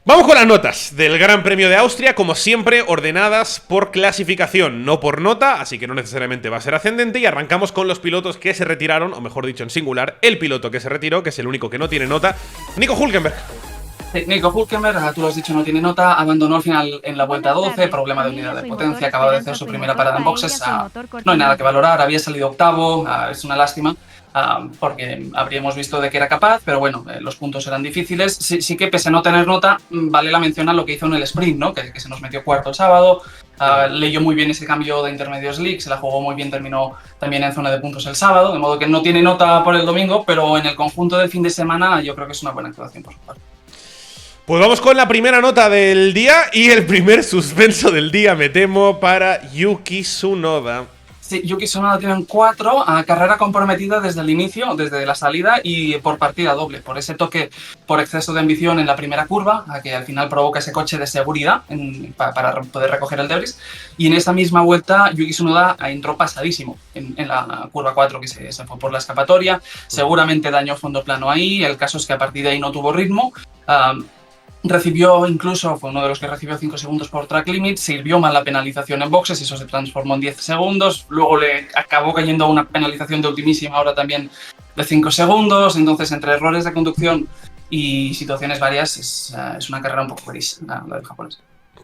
Vamos con las notas del Gran Premio de Austria, como siempre ordenadas por clasificación, no por nota, así que no necesariamente va a ser ascendente, y arrancamos con los pilotos que se retiraron, o mejor dicho en singular, el piloto que se retiró, que es el único que no tiene nota, Nico Hülkenberg. Nico Hülkenberg, tú lo has dicho, no tiene nota, abandonó al final en la vuelta 12, problema de unidad de potencia, acaba de hacer su primera parada en boxes, no hay nada que valorar, había salido octavo, es una lástima, porque habríamos visto de que era capaz, pero bueno, los puntos eran difíciles. Sí que pese a no tener nota, vale la mención a lo que hizo en el sprint, ¿no? Que se nos metió cuarto el sábado, leyó muy bien ese cambio de intermedios league, se la jugó muy bien, terminó también en zona de puntos el sábado, de modo que no tiene nota por el domingo, pero en el conjunto del fin de semana yo creo que es una buena actuación por su parte. Pues vamos con la primera nota del día y el primer suspenso del día, me temo, para Yuki Tsunoda. Sí, Yuki Tsunoda tiene un 4, carrera comprometida desde el inicio, desde la salida y por partida doble, por ese toque por exceso de ambición en la primera curva, que al final provoca ese coche de seguridad para poder recoger el debris. Y en esa misma vuelta, Yuki Tsunoda entró pasadísimo en la curva 4, que se fue por la escapatoria. Seguramente dañó fondo plano ahí, el caso es que a partir de ahí no tuvo ritmo. Recibió incluso, fue uno de los que recibió 5 segundos por track limit, sirvió mal la penalización en boxes, eso se transformó en 10 segundos, luego le acabó cayendo una penalización de ultimísima hora también de 5 segundos, entonces entre errores de conducción y situaciones varias es una carrera un poco gris, la del japonés.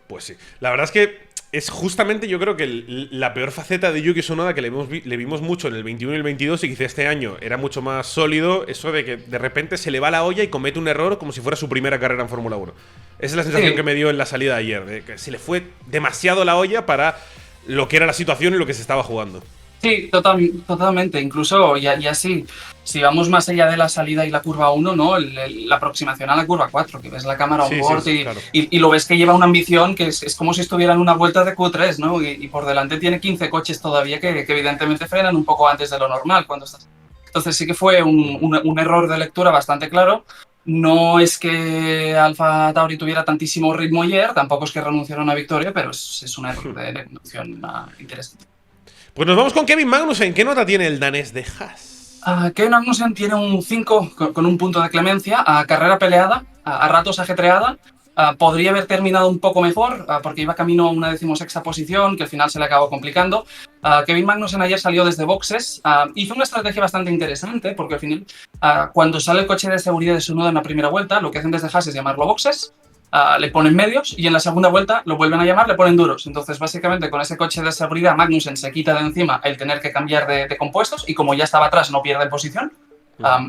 Pues sí, la verdad es que es justamente, yo creo que la peor faceta de Yuki Tsunoda, que le vimos mucho en el 21 y el 22, y quizá este año era mucho más sólido, eso de que de repente se le va la olla y comete un error como si fuera su primera carrera en Fórmula 1. Esa es la sensación que me dio en la salida de ayer, de que se le fue demasiado la olla para lo que era la situación y lo que se estaba jugando. Sí, totalmente. Incluso y así, si vamos más allá de la salida y la curva 1, ¿no? La aproximación a la curva 4, que ves la cámara on board claro. y lo ves que lleva una ambición que es como si estuviera en una vuelta de Q3, ¿no? Y por delante tiene 15 coches todavía que evidentemente frenan un poco antes de lo normal cuando estás. Entonces sí que fue un error de lectura bastante claro. No es que Alfa Tauri tuviera tantísimo ritmo ayer, tampoco es que renunciara a una victoria, pero es un error de conducción interesante. Pues nos vamos con Kevin Magnussen. ¿Qué nota tiene el danés de Haas? Kevin Magnussen tiene un 5 con un punto de clemencia, carrera peleada, a ratos ajetreada. Podría haber terminado un poco mejor porque iba camino a una 16ª posición que al final se le acabó complicando. Kevin Magnussen ayer salió desde boxes, hizo una estrategia bastante interesante porque al final cuando sale el coche de seguridad de Tsunoda en la primera vuelta, lo que hacen desde Haas es llamarlo boxes. Le ponen medios y en la segunda vuelta lo vuelven a llamar, le ponen duros. Entonces, básicamente, con ese coche de seguridad, Magnussen se quita de encima el tener que cambiar de compuestos y como ya estaba atrás, no pierde posición.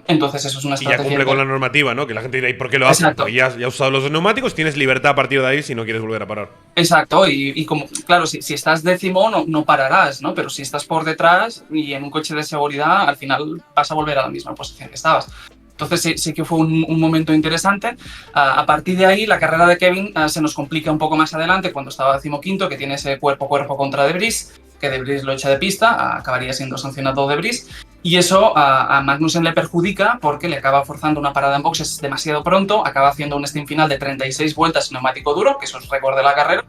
Entonces, eso es una estrategia. Y ya cumple con la normativa, ¿no? Que la gente dirá, ¿y por qué lo hace? Porque ya has usado los neumáticos, tienes libertad a partir de ahí si no quieres volver a parar. Exacto, y como, claro, si estás décimo no pararás, ¿no? Pero si estás por detrás y en un coche de seguridad, al final vas a volver a la misma posición que estabas. Entonces sí que fue un momento interesante. A partir de ahí, la carrera de Kevin se nos complica un poco más adelante cuando estaba decimoquinto, que tiene ese cuerpo a cuerpo contra De Vries, que De Vries lo echa de pista, acabaría siendo sancionado De Vries. Y eso a Magnussen le perjudica porque le acaba forzando una parada en boxes demasiado pronto, acaba haciendo un stint final de 36 vueltas neumático duro, que eso es récord de la carrera.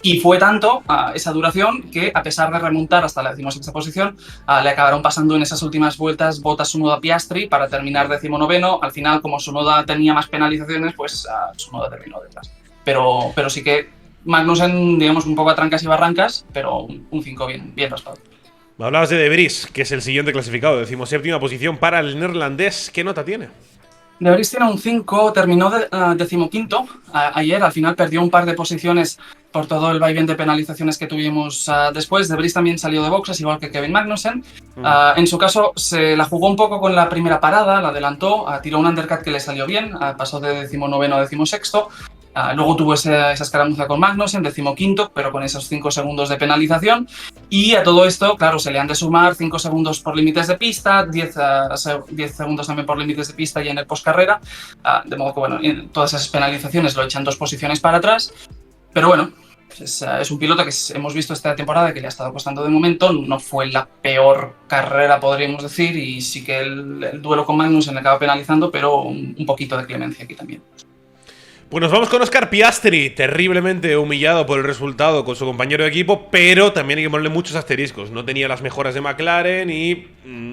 Y fue tanto esa duración que, a pesar de remontar hasta la 16ª posición, le acabaron pasando en esas últimas vueltas Bottas, Tsunoda, Piastri para terminar 19º. Al final, como Tsunoda tenía más penalizaciones, pues Tsunoda terminó detrás. Pero sí que Magnussen, digamos, un poco a trancas y barrancas, pero un 5 bien raspado. Me hablabas de Vries, que es el siguiente clasificado, 17ª posición para el neerlandés. ¿Qué nota tiene? De Vries tiene un 5, terminó decimoquinto. Ayer al final perdió un par de posiciones por todo el vaivén de penalizaciones que tuvimos después. De Vries también salió de boxes, igual que Kevin Magnussen. En su caso se la jugó un poco con la primera parada, la adelantó, tiró un undercut que le salió bien, pasó de 19º a 16º. Luego tuvo esa escaramuza con Magnussen, 15º, pero con esos 5 segundos de penalización. Y a todo esto, claro, se le han de sumar 5 segundos por límites de pista, 10 segundos también por límites de pista y en el postcarrera. De modo que, bueno, todas esas penalizaciones lo echan 2 posiciones para atrás. Pero bueno, es un piloto que hemos visto esta temporada que le ha estado costando de momento. No fue la peor carrera, podríamos decir, y sí que el duelo con Magnussen le acaba penalizando, pero un poquito de clemencia aquí también. Pues nos vamos con Oscar Piastri, terriblemente humillado por el resultado con su compañero de equipo, pero también hay que ponerle muchos asteriscos. No tenía las mejoras de McLaren y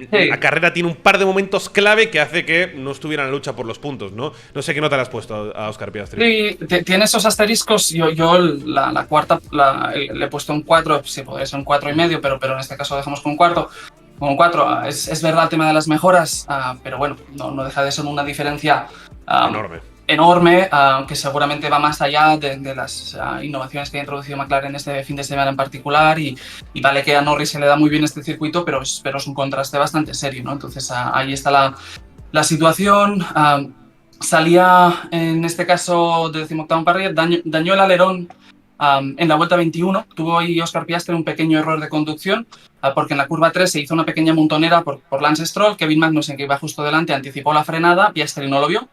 la carrera tiene un par de momentos clave que hace que no estuviera en la lucha por los puntos, ¿no? No sé qué nota le has puesto a Oscar Piastri. Sí, tiene esos asteriscos. Yo la cuarta le he puesto un 4, sí, podría ser un 4,5, pero en este caso dejamos con un cuarto. Con un 4, es verdad el tema de las mejoras, pero bueno, no deja de ser una diferencia enorme, que seguramente va más allá de las innovaciones que ha introducido McLaren este fin de semana en particular, y vale que a Norris se le da muy bien este circuito, pero es un contraste bastante serio, ¿no? Entonces ahí está la situación. Salía, en este caso, de 18ª parrilla, dañó el alerón en la vuelta 21. Tuvo ahí Oscar Piastri un pequeño error de conducción, porque en la curva 3 se hizo una pequeña montonera por Lance Stroll. Kevin Magnussen, que iba justo delante, anticipó la frenada. Piastri no lo vio.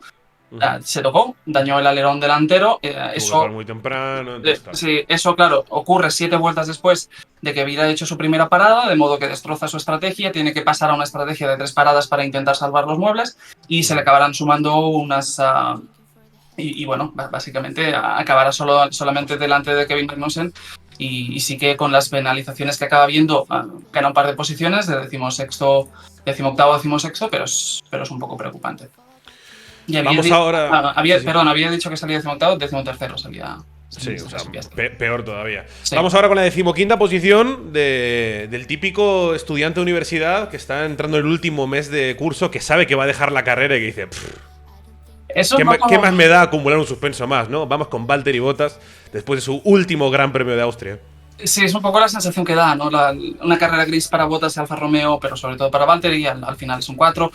Se tocó, dañó el alerón delantero. Eso muy temprano. Sí, eso, claro, ocurre 7 vueltas después de que hubiera hecho su primera parada, de modo que destroza su estrategia. Tiene que pasar a una estrategia de 3 paradas para intentar salvar los muebles, y se le acabarán sumando unas. Y bueno, básicamente acabará solamente delante de Kevin Magnussen. Y sí que con las penalizaciones que acaba viendo, gana un par de posiciones, de 16º, 18º, 16º, pero es un poco preocupante. Y vamos ahora. Había dicho que salía 18º, 13º salía. Sí, o sea, peor todavía. Sí. Vamos ahora con la 15ª posición del típico estudiante de universidad que está entrando en el último mes de curso, que sabe que va a dejar la carrera y que dice: ¿Qué más me da acumular un suspenso más, ¿no? Vamos con Valtteri Bottas después de su último Gran Premio de Austria. Sí, es un poco la sensación que da, ¿no? Una carrera gris para Bottas y Alfa Romeo, pero sobre todo para Valtteri, al final es un 4.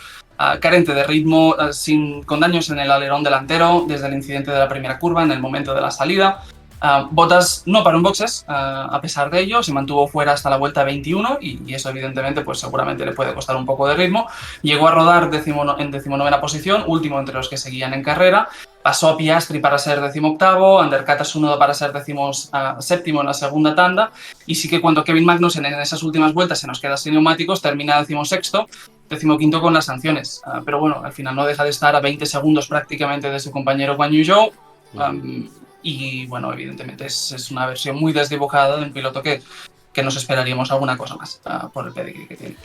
Carente de ritmo, con daños en el alerón delantero desde el incidente de la primera curva en el momento de la salida. Bottas no paró en boxes, a pesar de ello, se mantuvo fuera hasta la vuelta 21, y eso evidentemente pues seguramente le puede costar un poco de ritmo. Llegó a rodar en 19ª posición, último entre los que seguían en carrera. Pasó a Piastri para ser 18º, undercut a Tsunoda para ser 17º en la segunda tanda, y sí que cuando Kevin Magnussen en esas últimas vueltas se nos queda sin neumáticos, termina 16º, 15º con las sanciones. Pero bueno, al final no deja de estar a 20 segundos prácticamente de su compañero Guan Yu Zhou. Y bueno, evidentemente es una versión muy desdibujada de un piloto que nos esperaríamos alguna cosa más por el pedigree que tiene.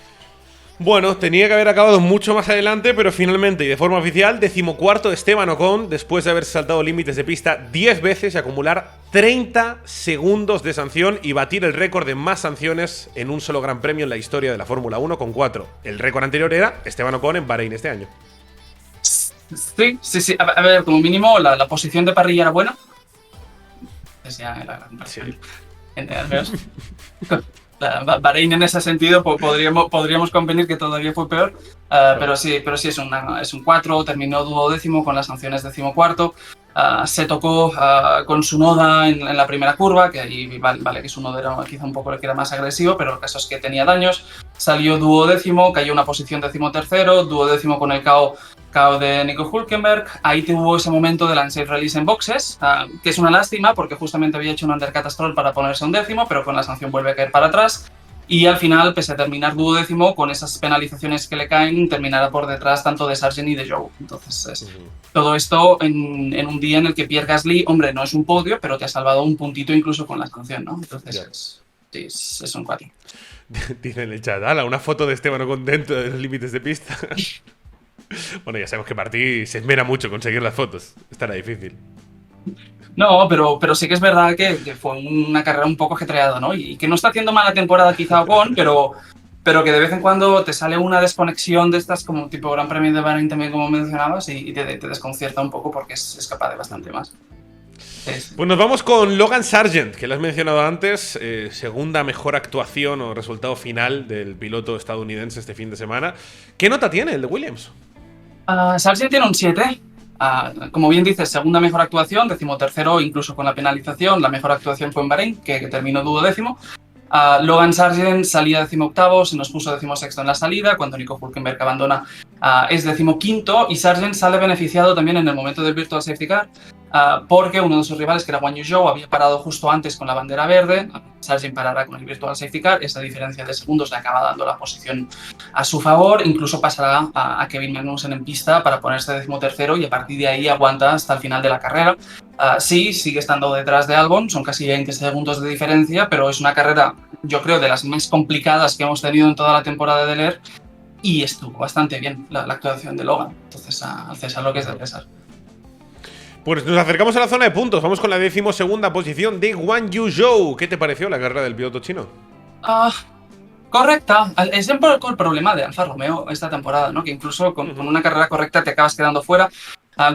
Bueno, tenía que haber acabado mucho más adelante, pero finalmente, y de forma oficial, 14º Esteban Ocon, después de haber saltado límites de pista 10 veces y acumular 30 segundos de sanción y batir el récord de más sanciones en un solo Gran Premio en la historia de la Fórmula 1 con 4. El récord anterior era Esteban Ocon en Bahrein este año. Sí. A ver, como mínimo, la posición de parrilla era buena. Sí. Al menos. Bahrein en ese sentido podríamos convenir que todavía fue peor, pero sí es un 4, terminó 12º con las sanciones 14º. Se tocó con Tsunoda en la primera curva, que ahí vale que Tsunoda era quizá un poco el que era más agresivo, pero el caso es que tenía daños. Salió 12º, cayó una posición 13º, 12º con el KO de Nico Hülkenberg. Ahí tuvo ese momento del unsafe release en boxes, que es una lástima porque justamente había hecho un undercut a Stroll para ponerse 11º, pero con la sanción vuelve a caer para atrás. Y al final, pese a terminar 12º, con esas penalizaciones que le caen, terminará por detrás tanto de Sargent y de Zhou. Entonces, todo esto en un día en el que Pierre Gasly, hombre, no es un podio, pero te ha salvado un puntito incluso con la sanción, ¿no? Entonces, es un 4. Dice en el chat: ¡hala! Una foto de Esteban Ocon dentro de los límites de pista. Bueno, ya sabemos que Martí se esmera mucho conseguir las fotos. Estará difícil. No, pero sí que es verdad que fue una carrera un poco ajetreada, ¿no? Y que no está haciendo mala temporada quizá Ocon, pero que de vez en cuando te sale una desconexión de estas, como tipo Gran Premio de Bahrein también, como mencionabas, y te desconcierta un poco porque es capaz de bastante más. Pues nos vamos con Logan Sargent, que lo has mencionado antes, segunda mejor actuación o resultado final del piloto estadounidense este fin de semana. ¿Qué nota tiene el de Williams? Sargent tiene un 7. Como bien dices, segunda mejor actuación, 13º incluso con la penalización. La mejor actuación fue en Bahrein, que terminó 12º. Logan Sargent salía 18º, se nos puso 16º en la salida. Cuando Nico Hülkenberg abandona, es 15º, y Sargent sale beneficiado también en el momento del Virtual Safety Car, porque uno de sus rivales, que era Guan Yu Zhou, había parado justo antes con la bandera verde. Sargent parará con el Virtual Safety Car. Esa diferencia de segundos le acaba dando la posición a su favor. Incluso pasará a Kevin Magnussen en pista para ponerse 13º y a partir de ahí aguanta hasta el final de la carrera. Sí, sigue estando detrás de Albon, son casi 20 segundos de diferencia, pero es una carrera, yo creo, de las más complicadas que hemos tenido en toda la temporada de Leer, y estuvo bastante bien la actuación de Logan. Entonces, al César lo que es del César. Pues nos acercamos a la zona de puntos. Vamos con la 12ª posición de Guan Yu Zhou. ¿Qué te pareció la carrera del piloto chino? Correcta. Es un poco el problema de Alfa Romeo esta temporada, ¿no? Que incluso con una carrera correcta te acabas quedando fuera.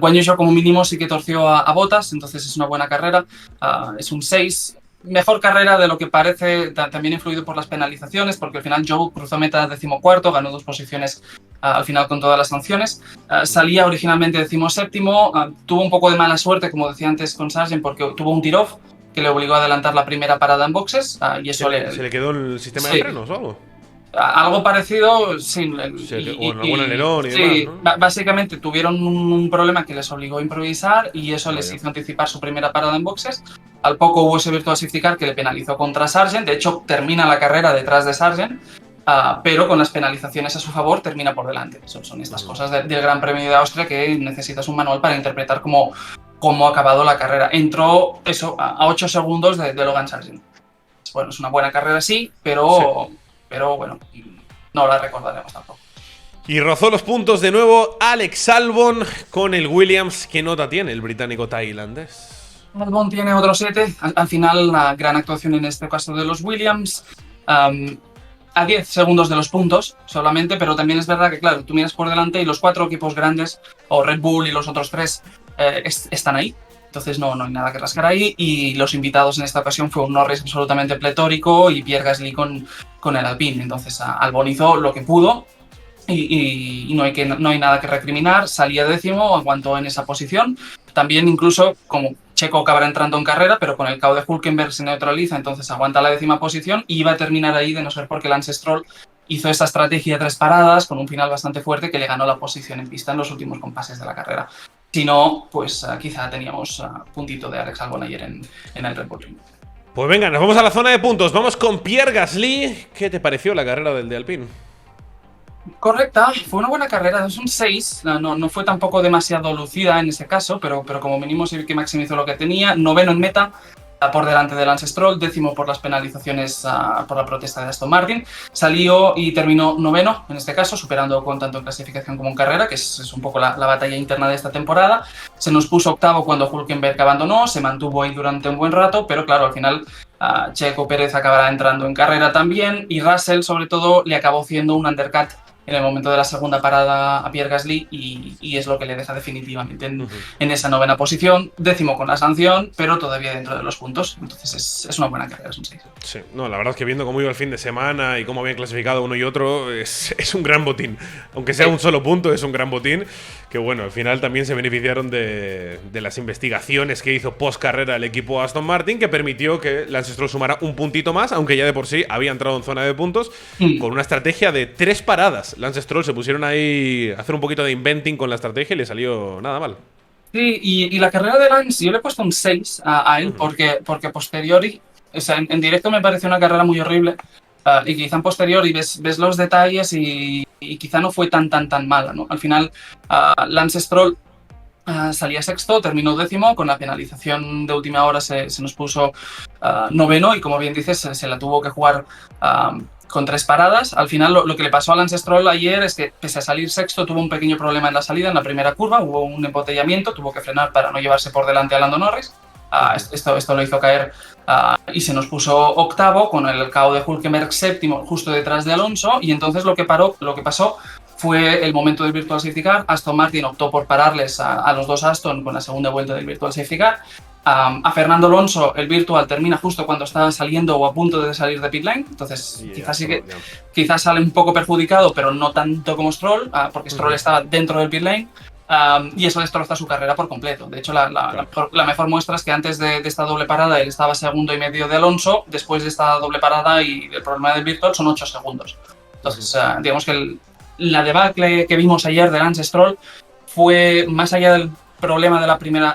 Guan Yu Zhou como mínimo sí que torció a Bottas, entonces es una buena carrera. Es un 6. Mejor carrera de lo que parece, también influido por las penalizaciones, porque al final Zhou cruzó meta 14º, ganó 2 posiciones al final con todas las sanciones. Salía originalmente 17º, tuvo un poco de mala suerte, como decía antes con Sargent, porque tuvo un tiro-off que le obligó a adelantar la primera parada en boxes, y eso ¿Se le quedó el sistema de frenos o algo? Algo parecido, sí. O algún alerón y sí, demás, ¿no? Básicamente tuvieron un problema que les obligó a improvisar y eso les hizo anticipar su primera parada en boxes. Al poco hubo ese Virtual Safety Car que le penalizó contra Sargent. De hecho, termina la carrera detrás de Sargent, pero con las penalizaciones a su favor termina por delante. Son estas cosas del Gran Premio de Austria que necesitas un manual para interpretar cómo ha acabado la carrera. Entró eso a 8 segundos de Logan Sargent. Bueno, es una buena carrera, sí, pero bueno, no la recordaremos tampoco. Y rozó los puntos de nuevo Alex Albon con el Williams. ¿Qué nota tiene el británico tailandés? Albon tiene otro 7. Al final, la gran actuación en este caso de los Williams. A 10 segundos de los puntos solamente, pero también es verdad que, claro, tú miras por delante y los 4 equipos grandes, o Red Bull y los otros 3, están ahí. Entonces no hay nada que rascar ahí, y los invitados en esta ocasión fue un Norris absolutamente pletórico y Pierre Gasly con el Alpine. Entonces Albon hizo lo que pudo y no hay nada que recriminar. Salía 10º, aguantó en esa posición. También incluso como Checo acabará entrando en carrera, pero con el KO de Hülkenberg se neutraliza, entonces aguanta la 10ª posición y iba a terminar ahí de no ser porque Lance Stroll hizo esta estrategia de 3 paradas con un final bastante fuerte que le ganó la posición en pista en los últimos compases de la carrera. Si no, pues quizá teníamos puntito de Alex Albon ayer en el Red Bull Ring. Pues venga, nos vamos a la zona de puntos. Vamos con Pierre Gasly. ¿Qué te pareció la carrera del de Alpine? Correcta, fue una buena carrera, es un 6, no fue tampoco demasiado lucida en ese caso, pero como mínimo sí que maximizó lo que tenía. 9º en meta, por delante de Lance Stroll, 10º por las penalizaciones por la protesta de Aston Martin. Salió y terminó 9º en este caso, superando con tanto en clasificación como en carrera, que es un poco la batalla interna de esta temporada. Se nos puso 8º cuando Hülkenberg abandonó, se mantuvo ahí durante un buen rato, pero claro, al final Checo Pérez acabará entrando en carrera también, y Russell sobre todo le acabó haciendo un undercut en el momento de la segunda parada a Pierre Gasly y es lo que le deja definitivamente en esa 9ª posición. 10º con la sanción, pero todavía dentro de los puntos. Entonces es una buena carrera, es un 6. Sí, no, la verdad es que viendo cómo iba el fin de semana y cómo habían clasificado uno y otro, es un gran botín. Aunque sea un solo punto, es un gran botín. Que bueno, al final también se beneficiaron de las investigaciones que hizo post carrera el equipo Aston Martin, que permitió que Lance Stroll sumara un puntito más, aunque ya de por sí había entrado en zona de puntos, con una estrategia de 3 paradas. Lance Stroll se pusieron ahí a hacer un poquito de inventing con la estrategia y le salió nada mal. Sí, y la carrera de Lance, yo le he puesto un 6 a él, porque a posteriori, o sea, en directo me pareció una carrera muy horrible, y quizá en posteriori ves los detalles y quizá no fue tan mala, ¿no? Al final, Lance Stroll salía 6º, terminó 10º, con la penalización de última hora se nos puso 9º, y como bien dices, se la tuvo que jugar con 3 paradas. Al final lo que le pasó a Lance Stroll ayer es que, pese a salir 6º, tuvo un pequeño problema en la salida, en la primera curva, hubo un embotellamiento, tuvo que frenar para no llevarse por delante a Lando Norris. Esto lo hizo caer y se nos puso 8º con el KO de Hülkenberg 7º justo detrás de Alonso, y entonces lo que pasó fue el momento del Virtual Safety Car. Aston Martin optó por pararles a los dos Aston con la segunda vuelta del Virtual Safety Car. A Fernando Alonso el Virtual termina justo cuando estaba saliendo o a punto de salir de pit lane, entonces quizás sale un poco perjudicado, pero no tanto como Stroll, porque Stroll estaba dentro del pit lane. Y eso destroza su carrera por completo. De hecho, la mejor muestra es que antes de esta doble parada él estaba 2,5 segundos de Alonso. Después de esta doble parada y el problema del Virtual son 8 segundos. Entonces, digamos que la debacle que vimos ayer de Lance Stroll fue más allá del problema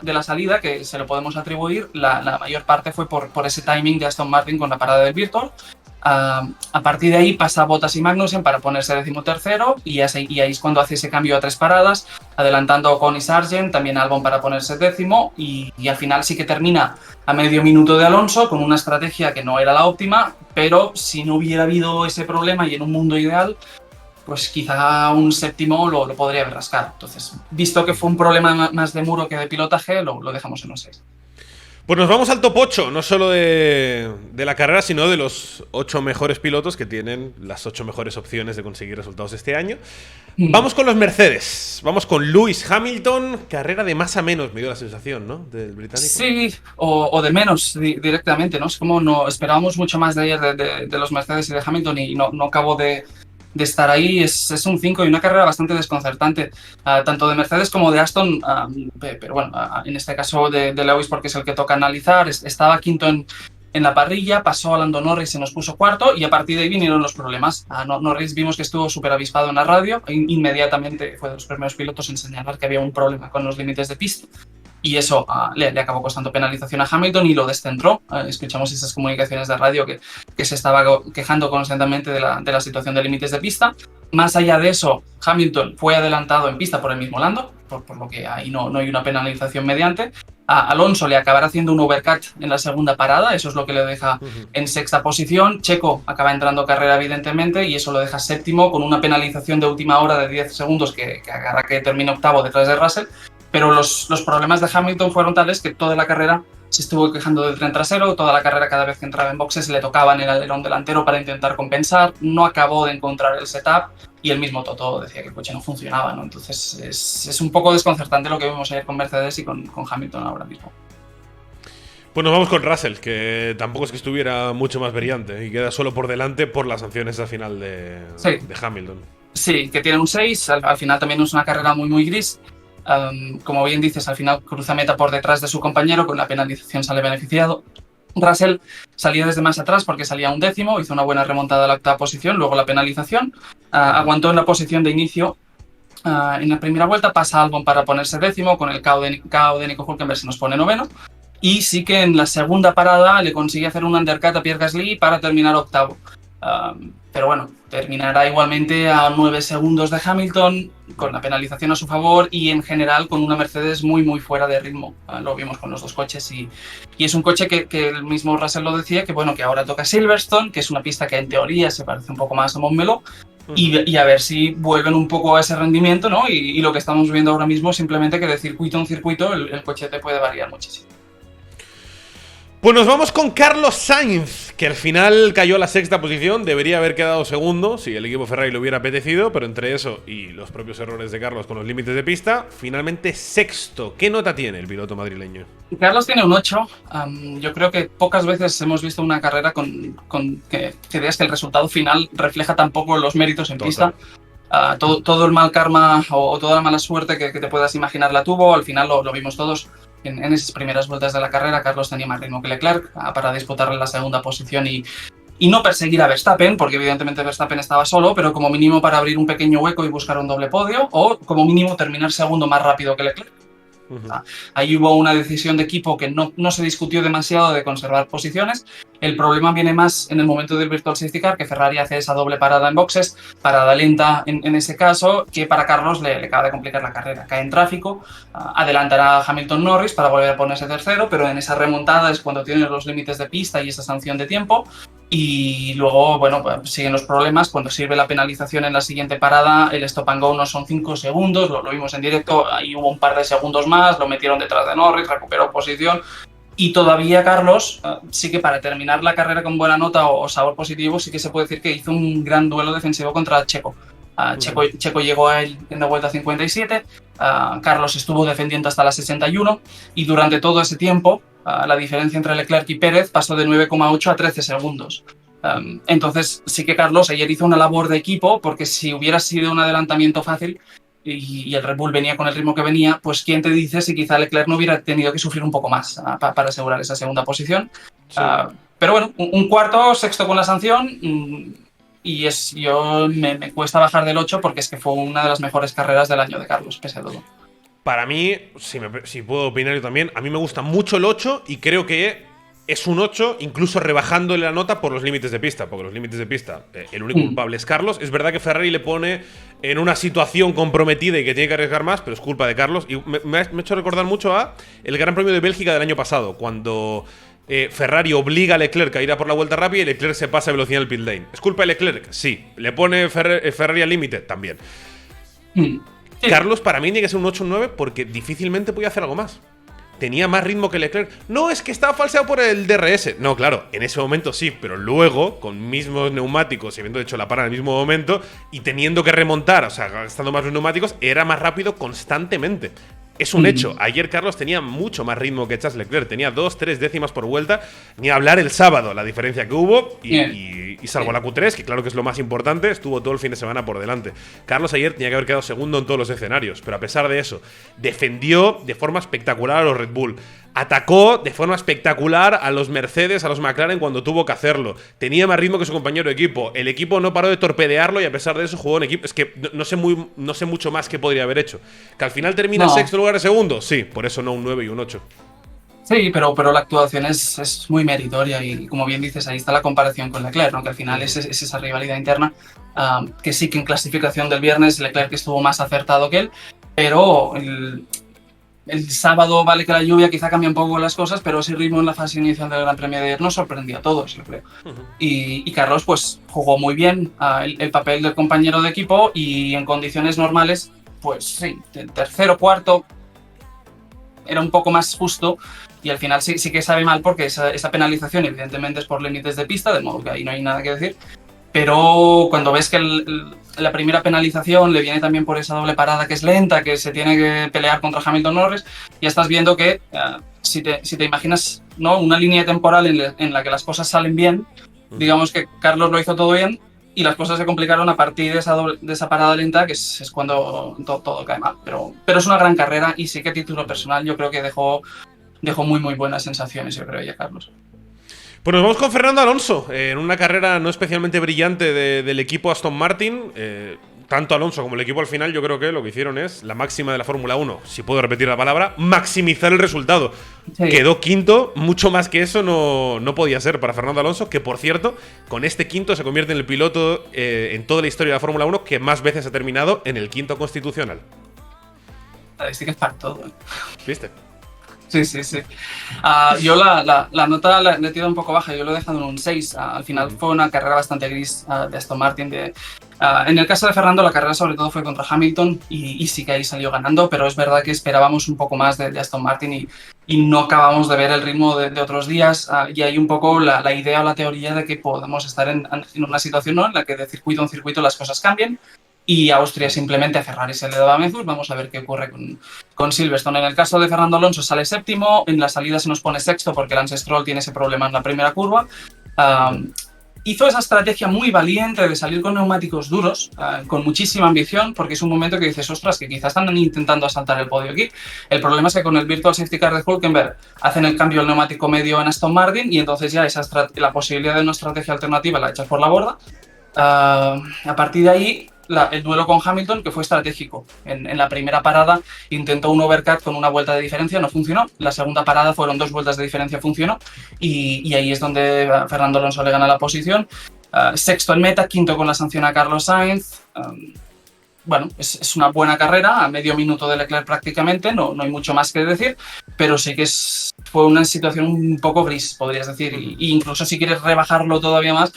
de la salida, que se lo podemos atribuir, la mayor parte fue por ese timing de Aston Martin con la parada del Virtual. A partir de ahí pasa Bottas y Magnussen para ponerse 13º y ahí es cuando hace ese cambio a 3 paradas, adelantando a Ocon y Sargent, también Albon para ponerse 10º y al final sí que termina a medio minuto de Alonso con una estrategia que no era la óptima, pero si no hubiera habido ese problema y en un mundo ideal, pues quizá un 7º lo podría haber rascado. Entonces, visto que fue un problema más de muro que de pilotaje, lo dejamos en los 6. Pues nos vamos al top 8, no solo de la carrera, sino de los 8 mejores pilotos que tienen las 8 mejores opciones de conseguir resultados este año. Vamos con los Mercedes, vamos con Lewis Hamilton, carrera de más a menos, me dio la sensación, ¿no? Del británico. Sí, o de menos directamente, ¿no? Es como no esperábamos mucho más de ayer de los Mercedes y de Hamilton y no acabó de estar ahí. Es un 5 y una carrera bastante desconcertante, tanto de Mercedes como de Aston, pero bueno, en este caso de Lewis porque es el que toca analizar. Estaba quinto en la parrilla, pasó a Lando Norris y se nos puso cuarto y a partir de ahí vinieron los problemas. Norris vimos que estuvo súper avispado en la radio, inmediatamente fue de los primeros pilotos en señalar que había un problema con los límites de pista. Y eso le acabó costando penalización a Hamilton y lo descentró. Escuchamos esas comunicaciones de radio que se estaba quejando constantemente de la situación de límites de pista. Más allá de eso, Hamilton fue adelantado en pista por el mismo Lando, por lo que ahí no hay una penalización mediante. A Alonso le acabará haciendo un overcut en la segunda parada, eso es lo que le deja en sexta posición. Checo acaba entrando carrera evidentemente y eso lo deja séptimo con una penalización de última hora de 10 segundos que hará que termine octavo detrás de Russell. Pero los problemas de Hamilton fueron tales que toda la carrera se estuvo quejando del tren trasero, toda la carrera cada vez que entraba en boxes le tocaban el alerón delantero para intentar compensar, no acabó de encontrar el setup y el mismo Toto decía que el coche no funcionaba, ¿no? Entonces es un poco desconcertante lo que vemos ayer con Mercedes y con Hamilton ahora mismo. Pues nos vamos con Russell, que tampoco es que estuviera mucho más brillante y queda solo por delante por las sanciones al final de Hamilton. Sí, que tiene un 6, al final también es una carrera muy gris. Como bien dices, al final cruza meta por detrás de su compañero, con la penalización sale beneficiado. Russell salía desde más atrás porque salía un 10º, hizo una buena remontada a la octava posición, luego la penalización, aguantó en la posición de inicio en la primera vuelta, pasa Albon para ponerse 10º, con el KO de Nico Hülkenberg se nos pone 9º, y sí que en la segunda parada le consigue hacer un undercut a Pierre Gasly para terminar octavo. Pero bueno, terminará igualmente a 9 segundos de Hamilton, con la penalización a su favor y en general con una Mercedes muy fuera de ritmo. Lo vimos con los dos coches y es un coche que el mismo Russell lo decía, que bueno, que ahora toca Silverstone, que es una pista que en teoría se parece un poco más a Montmeló, y a ver si vuelven un poco a ese rendimiento, ¿no? Y lo que estamos viendo ahora mismo es simplemente que de circuito en circuito el coche te puede variar muchísimo. Pues nos vamos con Carlos Sainz, que al final cayó a la sexta posición, debería haber quedado segundo si el equipo Ferrari le hubiera apetecido, pero entre eso y los propios errores de Carlos con los límites de pista, finalmente sexto. ¿Qué nota tiene el piloto madrileño? Carlos tiene un 8. Yo creo que pocas veces hemos visto una carrera con que veas que el resultado final refleja tan poco los méritos en pista. Todo el mal karma o toda la mala suerte que te puedas imaginar la tuvo, al final lo vimos todos. En esas primeras vueltas de la carrera, Carlos tenía más ritmo que Leclerc para disputarle la segunda posición y no perseguir a Verstappen, porque evidentemente Verstappen estaba solo, pero como mínimo para abrir un pequeño hueco y buscar un doble podio, o como mínimo terminar segundo más rápido que Leclerc. Ahí hubo una decisión de equipo que no se discutió demasiado de conservar posiciones. El problema viene más en el momento del Virtual Safety Car, que Ferrari hace esa doble parada en boxes, parada lenta en ese caso, que para Carlos le acaba de complicar la carrera. Cae en tráfico, adelantará a Hamilton Norris para volver a ponerse tercero, pero en esa remontada es cuando tiene los límites de pista y esa sanción de tiempo. Y luego, bueno, pues siguen los problemas. Cuando sirve la penalización en la siguiente parada, el stop and go no son 5 segundos, lo vimos en directo, ahí hubo un par de segundos más, lo metieron detrás de Norris, recuperó posición. Y todavía Carlos, sí que para terminar la carrera con buena nota o sabor positivo, sí que se puede decir que hizo un gran duelo defensivo contra Checo. Checo llegó a él en la vuelta 57, Carlos estuvo defendiendo hasta la 61 y durante todo ese tiempo la diferencia entre Leclerc y Pérez pasó de 9,8 a 13 segundos. Entonces sí que Carlos ayer hizo una labor de equipo, porque si hubiera sido un adelantamiento fácil y el Red Bull venía con el ritmo que venía, pues quién te dice si quizá Leclerc no hubiera tenido que sufrir un poco más para asegurar esa segunda posición. Sí. Pero bueno, un cuarto, sexto con la sanción. Y me cuesta bajar del 8 porque es que fue una de las mejores carreras del año de Carlos, pese a todo. Para mí, si puedo opinar yo también, a mí me gusta mucho el 8 y creo que es un 8, incluso rebajándole la nota por los límites de pista, porque los límites de pista, el único culpable es Carlos. Es verdad que Ferrari le pone en una situación comprometida y que tiene que arriesgar más, pero es culpa de Carlos. Y me ha hecho recordar mucho a el Gran Premio de Bélgica del año pasado, cuando Ferrari obliga a Leclerc a ir a por la vuelta rápida y Leclerc se pasa a velocidad en el pit lane. ¿Es culpa de Leclerc? Sí. ¿Le pone Ferrari al límite? También. Sí. Carlos para mí tiene que ser un 8 o 9 porque difícilmente podía hacer algo más. Tenía más ritmo que Leclerc. No, es que estaba falseado por el DRS. No, claro, en ese momento sí, pero luego, con mismos neumáticos y habiendo hecho la parada en el mismo momento y teniendo que remontar, o sea, gastando más los neumáticos, era más rápido constantemente. Es un hecho. Ayer Carlos tenía mucho más ritmo que Charles Leclerc. Tenía 2-3 décimas por vuelta. Ni hablar el sábado, la diferencia que hubo. Y salvo la Q3, que claro que es lo más importante, estuvo todo el fin de semana por delante. Carlos ayer tenía que haber quedado segundo en todos los escenarios. Pero a pesar de eso, defendió de forma espectacular a los Red Bull. Atacó de forma espectacular a los Mercedes, a los McLaren cuando tuvo que hacerlo. Tenía más ritmo que su compañero de equipo. El equipo no paró de torpedearlo y a pesar de eso jugó en equipo. Es que no sé mucho más que podría haber hecho. Que al final termina en sexto lugar de segundo. Sí, por eso no un 9 y un 8. Sí, pero la actuación es muy meritoria y como bien dices, ahí está la comparación con Leclerc, ¿no? Que al final es esa rivalidad interna, que sí que en clasificación del viernes Leclerc estuvo más acertado que él, pero el sábado vale que la lluvia quizá cambia un poco las cosas, pero ese ritmo en la fase inicial del Gran Premio de ayer nos sorprendió a todos, yo creo. Y Carlos pues jugó muy bien el papel del compañero de equipo y en condiciones normales, pues sí, tercero, cuarto, era un poco más justo y al final sí que sabe mal porque esa penalización evidentemente es por límites de pista, de modo que ahí no hay nada que decir. Pero cuando ves que la primera penalización le viene también por esa doble parada que es lenta, que se tiene que pelear contra Hamilton Norris, ya estás viendo que si te imaginas, ¿no?, una línea temporal en la que las cosas salen bien, digamos que Carlos lo hizo todo bien y las cosas se complicaron a partir de esa parada lenta, que es cuando todo cae mal. Pero es una gran carrera y sí que a título personal yo creo que dejó muy muy buenas sensaciones, yo creo, ya Carlos. Pues nos vamos con Fernando Alonso, en una carrera no especialmente brillante del equipo Aston Martin. Tanto Alonso como el equipo al final yo creo que lo que hicieron es la máxima de la Fórmula 1, si puedo repetir la palabra, maximizar el resultado. Sí. Quedó quinto, mucho más que eso no podía ser para Fernando Alonso, que por cierto, con este quinto se convierte en el piloto en toda la historia de la Fórmula 1 que más veces ha terminado en el quinto constitucional. Estadísticas para todo. ¿Viste? Sí. Yo la nota la he tirado un poco baja, yo lo he dejado en un 6. Al final fue una carrera bastante gris de Aston Martin. En el caso de Fernando, la carrera sobre todo fue contra Hamilton y sí que ahí salió ganando, pero es verdad que esperábamos un poco más de Aston Martin y no acabamos de ver el ritmo de otros días. Y hay un poco la idea o la teoría de que podemos estar en una situación, ¿no?, en la que de circuito en circuito las cosas cambien. Y Austria simplemente a Ferrari se le daba mezcla. Vamos a ver qué ocurre con Silverstone. En el caso de Fernando Alonso sale séptimo, en la salida se nos pone sexto porque Lance Stroll tiene ese problema en la primera curva. Hizo esa estrategia muy valiente de salir con neumáticos duros, con muchísima ambición, porque es un momento que dices, ostras, que quizás están intentando asaltar el podio aquí. El problema es que con el Virtual Safety Car de Hülkenberg hacen el cambio del neumático medio en Aston Martin y entonces ya la posibilidad de una estrategia alternativa la echas por la borda. A partir de ahí, el duelo con Hamilton, que fue estratégico. En la primera parada intentó un overcut con una vuelta de diferencia, no funcionó. La segunda parada fueron 2 vueltas de diferencia, funcionó. Y ahí es donde Fernando Alonso le gana la posición. Sexto en meta, quinto con la sanción a Carlos Sainz. Bueno, es una buena carrera, a medio minuto de Leclerc prácticamente, no hay mucho más que decir, pero sí que fue una situación un poco gris, podrías decir. Y incluso si quieres rebajarlo todavía más,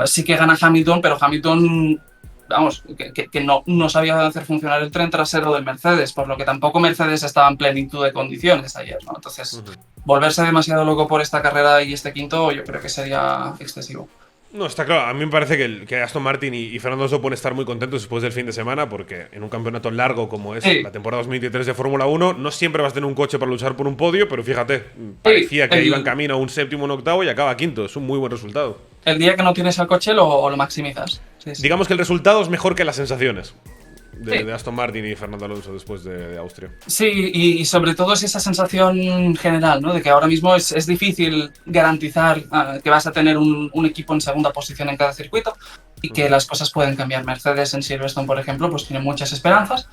sí que gana Hamilton, pero Hamilton, vamos, que no sabía hacer funcionar el tren trasero del Mercedes, por lo que tampoco Mercedes estaba en plenitud de condiciones ayer, ¿no? Entonces, volverse demasiado loco por esta carrera y este quinto, yo creo que sería excesivo. No, está claro. A mí me parece que Aston Martin y Fernando Alonso pueden estar muy contentos después del fin de semana, porque en un campeonato largo como es la temporada 2023 de Fórmula 1, no siempre vas a tener un coche para luchar por un podio, pero fíjate, parecía que iba en camino a un séptimo, un octavo y acaba quinto. Es un muy buen resultado. El día que no tienes el coche lo maximizas. Sí. Digamos que el resultado es mejor que las sensaciones de Aston Martin y Fernando Alonso después de Austria. Sí, y sobre todo es esa sensación general, ¿no?, de que ahora mismo es difícil garantizar que vas a tener un equipo en segunda posición en cada circuito y que las cosas pueden cambiar. Mercedes en Silverstone, por ejemplo, pues tiene muchas esperanzas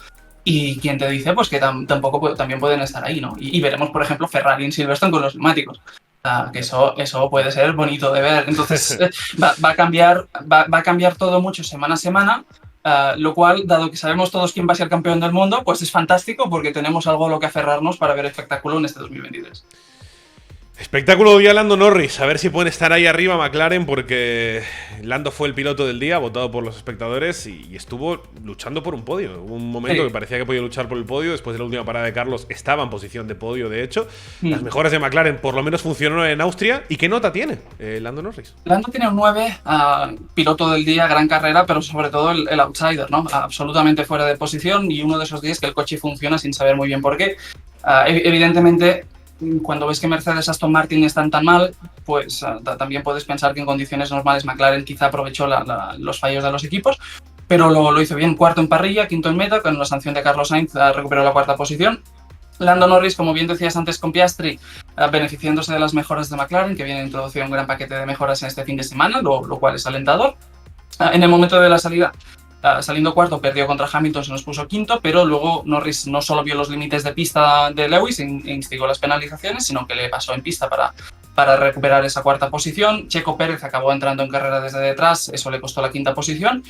Y quien te dice pues que tampoco también pueden estar ahí, ¿no? Y veremos, por ejemplo, Ferrari en Silverstone con los neumáticos. Que eso puede ser bonito de ver. Entonces va a cambiar todo mucho semana a semana. Lo cual, dado que sabemos todos quién va a ser campeón del mundo, pues es fantástico porque tenemos algo a lo que aferrarnos para ver espectáculo en este 2023. Espectáculo de Lando Norris, a ver si pueden estar ahí arriba McLaren, porque Lando fue el piloto del día, votado por los espectadores, y estuvo luchando por un podio. Hubo un momento que parecía que podía luchar por el podio, después de la última parada de Carlos estaba en posición de podio, de hecho. Las mejoras de McLaren por lo menos funcionaron en Austria. ¿Y qué nota tiene Lando Norris? Lando tiene un 9, piloto del día, gran carrera, pero sobre todo el outsider, ¿no? Absolutamente fuera de posición, y uno de esos días que el coche funciona sin saber muy bien por qué. Evidentemente, cuando ves que Mercedes, Aston Martin están tan mal, pues también puedes pensar que en condiciones normales McLaren quizá aprovechó los fallos de los equipos, pero lo hizo bien. Cuarto en parrilla, quinto en meta, con la sanción de Carlos Sainz recuperó la cuarta posición. Lando Norris, como bien decías antes con Piastri, beneficiándose de las mejoras de McLaren, que viene introducido un gran paquete de mejoras en este fin de semana, lo cual es alentador. En el momento de la salida, saliendo cuarto, perdió contra Hamilton, se nos puso quinto, pero luego Norris no solo vio los límites de pista de Lewis e instigó las penalizaciones, sino que le pasó en pista para recuperar esa cuarta posición. Checo Pérez acabó entrando en carrera desde detrás, eso le costó la quinta posición,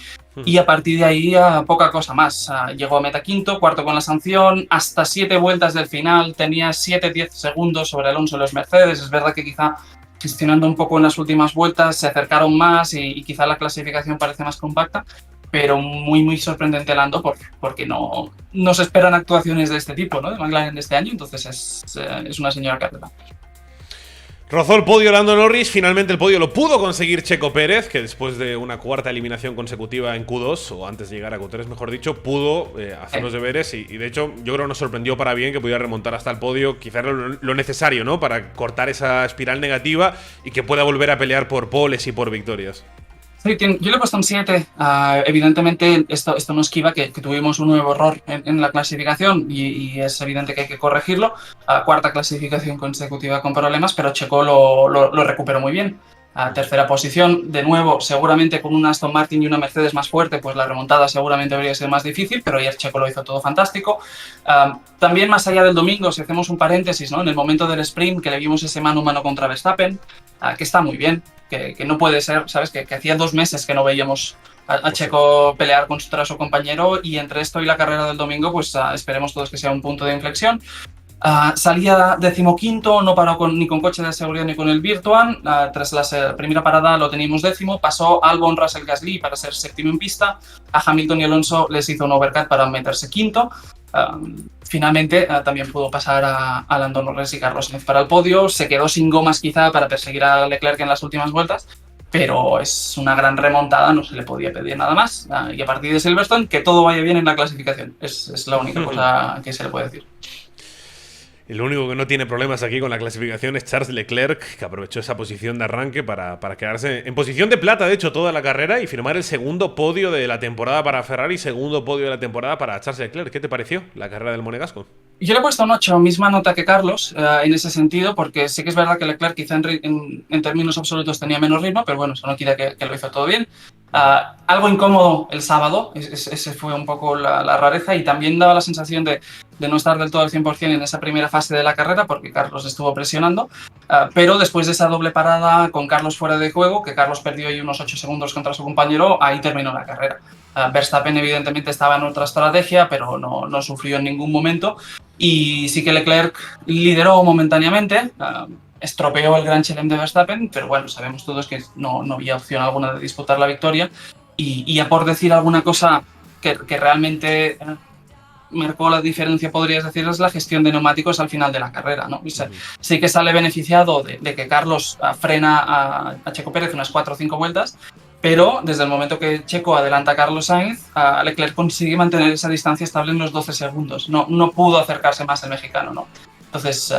y a partir de ahí poca cosa más. Llegó a meta quinto, cuarto con la sanción, hasta 7 vueltas del final, tenía 7-10 segundos sobre Alonso y los Mercedes. Es verdad que quizá gestionando un poco en las últimas vueltas se acercaron más y quizá la clasificación parece más compacta, pero muy sorprendente Lando porque no se esperan actuaciones de este tipo, ¿no? De McLaren de este año, entonces es una señora carrera. Rozó el podio Lando Norris, finalmente el podio lo pudo conseguir Checo Pérez, que después de una cuarta eliminación consecutiva en Q2, o antes de llegar a Q3 mejor dicho, pudo hacer los deberes y de hecho yo creo que nos sorprendió para bien que pudiera remontar hasta el podio, quizás lo necesario, ¿no? Para cortar esa espiral negativa y que pueda volver a pelear por poles y por victorias. Sí, yo le he puesto un 7. Evidentemente, esto no esquiva que tuvimos un nuevo error en la clasificación y es evidente que hay que corregirlo. Cuarta clasificación consecutiva con problemas, pero Checo lo recuperó muy bien. Tercera posición, de nuevo, seguramente con un Aston Martin y una Mercedes más fuerte, pues la remontada seguramente habría sido más difícil, pero ayer Checo lo hizo todo fantástico. También más allá del domingo, si hacemos un paréntesis, ¿no? En el momento del sprint, que le vimos ese mano a mano contra Verstappen, que está muy bien, que no puede ser, ¿sabes? Que hacía 2 meses que no veíamos a Checo pelear contra su compañero, y entre esto y la carrera del domingo, pues esperemos todos que sea un punto de inflexión. Salía 15º, no paró ni con coche de seguridad ni con el Virtual. Tras la primera parada lo teníamos 10º, pasó a Albon, Russell, Gasly para ser 7º en pista. A Hamilton y Alonso les hizo un overcut para meterse 5º. Finalmente también pudo pasar a Lando Norris y Carlos Sainz para el podio. Se quedó sin gomas quizá para perseguir a Leclerc en las últimas vueltas, pero es una gran remontada, no se le podía pedir nada más. Y a partir de Silverstone, que todo vaya bien en la clasificación. Es la única cosa que se le puede decir. El único que no tiene problemas aquí con la clasificación es Charles Leclerc, que aprovechó esa posición de arranque para quedarse en posición de plata, de hecho, toda la carrera y firmar el segundo podio de la temporada para Ferrari, segundo podio de la temporada para Charles Leclerc. ¿Qué te pareció la carrera del monegasco? Yo le he puesto un 8, misma nota que Carlos, en ese sentido, porque sí que es verdad que Leclerc quizá en términos absolutos tenía menos ritmo, pero bueno, eso no quita que lo hizo todo bien. Algo incómodo el sábado, ese fue un poco la rareza, y también daba la sensación de no estar del todo al 100% en esa primera fase de la carrera, porque Carlos estuvo presionando, pero después de esa doble parada con Carlos fuera de juego, que Carlos perdió ahí unos 8 segundos contra su compañero, ahí terminó la carrera. Verstappen evidentemente estaba en otra estrategia, pero no sufrió en ningún momento, y sí que Leclerc lideró momentáneamente, estropeó el Gran Chelem de Verstappen, pero bueno, sabemos todos que no había opción alguna de disputar la victoria, y ya por decir alguna cosa que realmente marcó la diferencia, podrías decir, es la gestión de neumáticos al final de la carrera, ¿no? Sí que sale beneficiado de que Carlos frena a Checo Pérez unas 4 o 5 vueltas, pero desde el momento que Checo adelanta a Carlos Sainz, Leclerc consigue mantener esa distancia estable en los 12 segundos. No pudo acercarse más el mexicano, ¿no? Entonces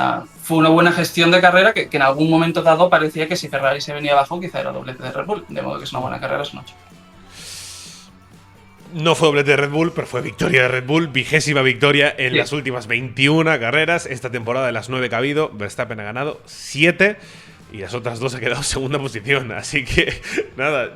fue una buena gestión de carrera que en algún momento dado parecía que si Ferrari se venía abajo quizá era doblete de Red Bull, de modo que es una buena carrera esa noche. No fue doblete de Red Bull, pero fue victoria de Red Bull, 20ª victoria en las últimas 21 carreras. Esta temporada, de las 9 que ha habido, Verstappen ha ganado 7. Y las otras dos ha quedado segunda posición. Así que, nada.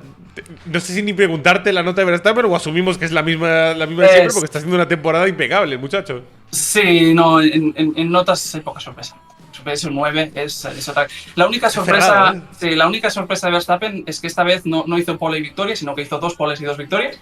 No sé si ni preguntarte la nota de Verstappen o asumimos que es la misma de siempre porque está haciendo una temporada impecable, muchacho. Sí, no, en notas hay poca sorpresa. Es un 9, es otra. La única sorpresa, cerrado, ¿eh? sí, la única sorpresa de Verstappen es que esta vez no hizo pole y victoria, sino que hizo 2 poles y 2 victorias.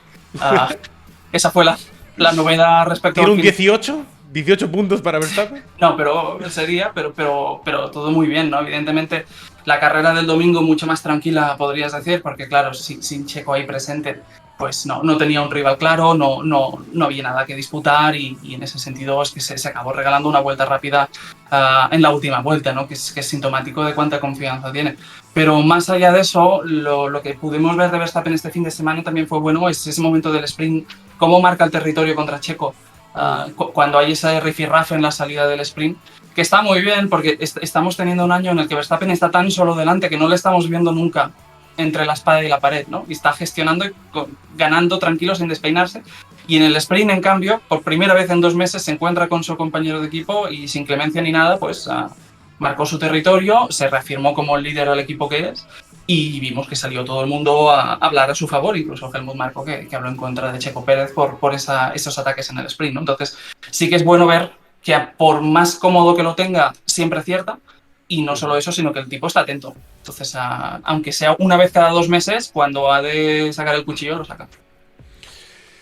Esa fue la novedad respecto ¿Tiene al un 18? ¿18 puntos para Verstappen? No, pero todo muy bien, ¿no? Evidentemente, la carrera del domingo mucho más tranquila, podrías decir, porque claro, sin Checo ahí presente, pues no tenía un rival claro, no había nada que disputar y en ese sentido es que se acabó regalando una vuelta rápida en la última vuelta, ¿no? Que es sintomático de cuánta confianza tiene. Pero más allá de eso, lo que pudimos ver de Verstappen este fin de semana también fue bueno, es ese momento del sprint, cómo marca el territorio contra Checo. Cuando hay ese rifirrafe en la salida del sprint, que está muy bien porque estamos teniendo un año en el que Verstappen está tan solo delante que no le estamos viendo nunca entre la espada y la pared, ¿no? Y está gestionando y ganando tranquilo sin despeinarse. Y en el sprint, en cambio, por primera vez en 2 meses se encuentra con su compañero de equipo y sin clemencia ni nada, pues marcó su territorio, se reafirmó como el líder del equipo que es y vimos que salió todo el mundo a hablar a su favor, incluso Helmut Marko que habló en contra de Checo Pérez por esos ataques en el sprint, ¿no? Entonces sí que es bueno ver que por más cómodo que lo tenga, siempre acierta, y no solo eso, sino que el tipo está atento. Entonces, aunque sea una vez cada 2 meses, cuando ha de sacar el cuchillo, lo saca.